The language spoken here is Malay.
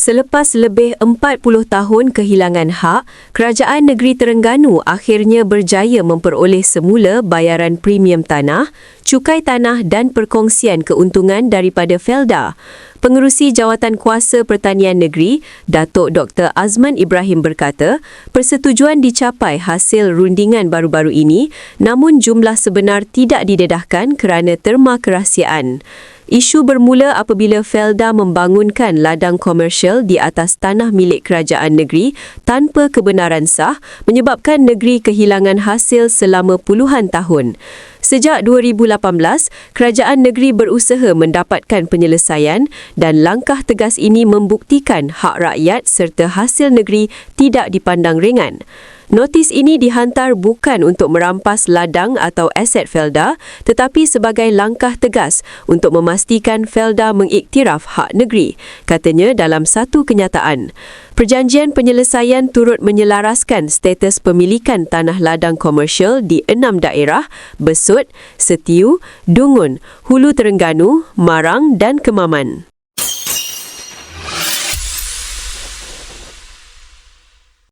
Selepas lebih 40 tahun kehilangan hak, Kerajaan Negeri Terengganu akhirnya berjaya memperoleh semula bayaran premium tanah, cukai tanah dan perkongsian keuntungan daripada Felda. Pengerusi Jawatan Kuasa Pertanian Negeri, Datuk Dr. Azman Ibrahim berkata, persetujuan dicapai hasil rundingan baru-baru ini, namun jumlah sebenar tidak didedahkan kerana terma kerahsiaan. Isu bermula apabila Felda membangunkan ladang komersial di atas tanah milik kerajaan negeri tanpa kebenaran sah, menyebabkan negeri kehilangan hasil selama puluhan tahun. Sejak 2018, kerajaan negeri berusaha mendapatkan penyelesaian dan langkah tegas ini membuktikan hak rakyat serta hasil negeri tidak dipandang ringan. Notis ini dihantar bukan untuk merampas ladang atau aset Felda, tetapi sebagai langkah tegas untuk memastikan Felda mengiktiraf hak negeri, katanya dalam satu kenyataan. Perjanjian penyelesaian turut menyelaraskan status pemilikan tanah ladang komersial di 6 daerah, Besut, Setiu, Dungun, Hulu Terengganu, Marang dan Kemaman.